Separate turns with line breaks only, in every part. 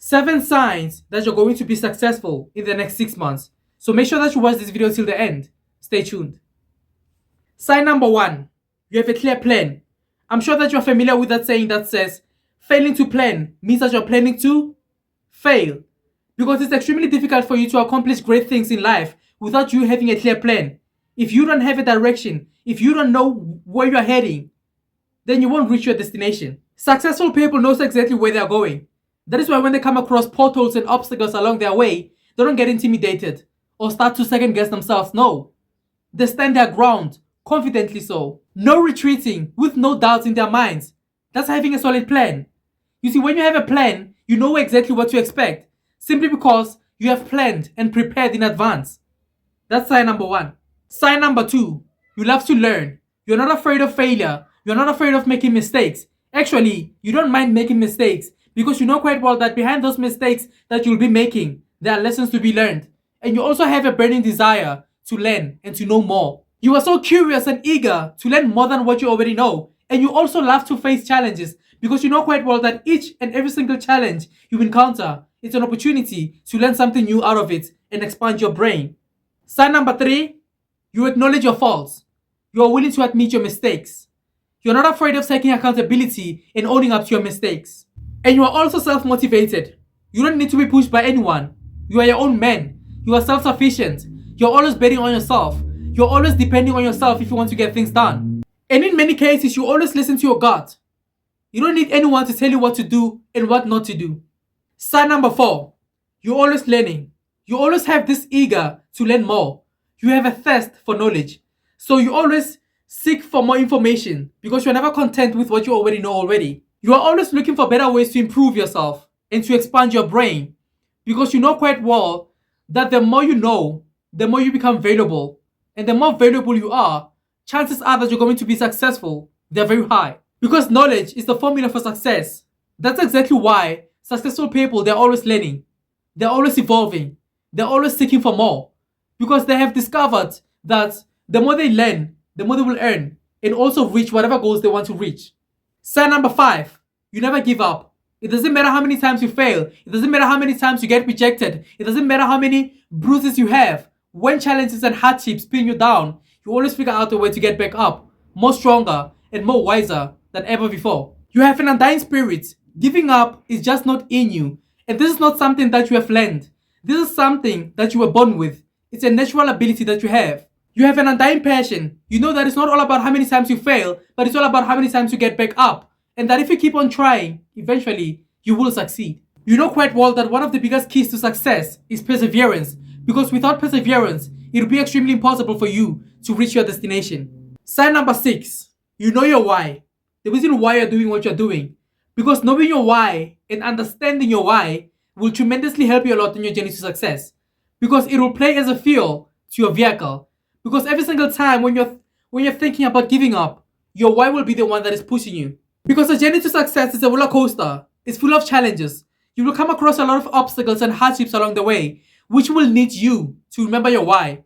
7 signs that you're going to be successful in the next 6 months. So make sure that you watch this video till the end. Stay tuned. Sign number 1, you have a clear plan. I'm sure that you're familiar with that saying that says, failing to plan means that you're planning to fail. Because it's extremely difficult for you to accomplish great things in life without you having a clear plan. If you don't have a direction, if you don't know where you're heading, then you won't reach your destination. Successful people know exactly where they're going. That is why when they come across potholes and obstacles along their way, they don't get intimidated or start to second guess themselves. No. They stand their ground, confidently so. No retreating with no doubts in their minds. That's having a solid plan. You see, when you have a plan, you know exactly what to expect, simply because you have planned and prepared in advance. That's sign number 1. Sign number 2, you love to learn. You're not afraid of failure. You're not afraid of making mistakes. Actually, you don't mind making mistakes because you know quite well that behind those mistakes that you'll be making, there are lessons to be learned. And you also have a burning desire to learn and to know more. You are so curious and eager to learn more than what you already know. And you also love to face challenges because you know quite well that each and every single challenge you encounter is an opportunity to learn something new out of it and expand your brain. Sign number 3, you acknowledge your faults. You are willing to admit your mistakes. You're not afraid of taking accountability and owning up to your mistakes. And you are also self-motivated. You don't need to be pushed by anyone. You are your own man. You are self-sufficient. You're always betting on yourself. You're always depending on yourself if you want to get things done. And in many cases, you always listen to your gut. You don't need anyone to tell you what to do and what not to do. Sign number 4, you're always learning. You always have this eager to learn more. You have a thirst for knowledge. So you always seek for more information because you're never content with what you already know already. You are always looking for better ways to improve yourself and to expand your brain because you know quite well that the more you know, the more you become valuable. And the more valuable you are, chances are that you're going to be successful. They're very high. Because knowledge is the formula for success. That's exactly why successful people, they're always learning. They're always evolving. They're always seeking for more. Because they have discovered that the more they learn, the more they will earn and also reach whatever goals they want to reach. Sign number 5, you never give up. It doesn't matter how many times you fail. It doesn't matter how many times you get rejected. It doesn't matter how many bruises you have. When challenges and hardships pin you down, you always figure out a way to get back up, more stronger and more wiser than ever before. You have an undying spirit. Giving up is just not in you. And this is not something that you have learned. This is something that you were born with. It's a natural ability that you have. You have an undying passion. You know that it's not all about how many times you fail, but it's all about how many times you get back up. And that if you keep on trying, eventually you will succeed. You know quite well that one of the biggest keys to success is perseverance. Because without perseverance, it will be extremely impossible for you to reach your destination. Sign number 6, you know your why. The reason why you're doing what you're doing. Because knowing your why and understanding your why will tremendously help you a lot in your journey to success. Because it will play as a fuel to your vehicle. Because every single time when you're thinking about giving up, your why will be the one that is pushing you. Because the journey to success is a roller coaster. It's full of challenges. You will come across a lot of obstacles and hardships along the way, which will need you to remember your why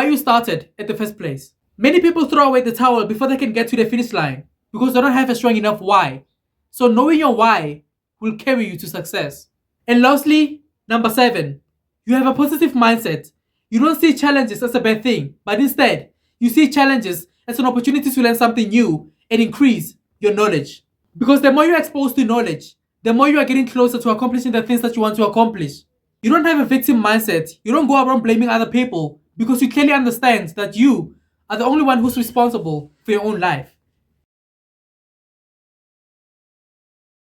you started at the first place. Many people throw away the towel before they can get to the finish line because they don't have a strong enough why. So knowing your why will carry you to success. And lastly, number 7, you have a positive mindset. You don't see challenges as a bad thing, but instead, you see challenges as an opportunity to learn something new and increase your knowledge. Because the more you're exposed to knowledge, the more you are getting closer to accomplishing the things that you want to accomplish. You don't have a victim mindset. You don't go around blaming other people because you clearly understand that you are the only one who's responsible for your own life.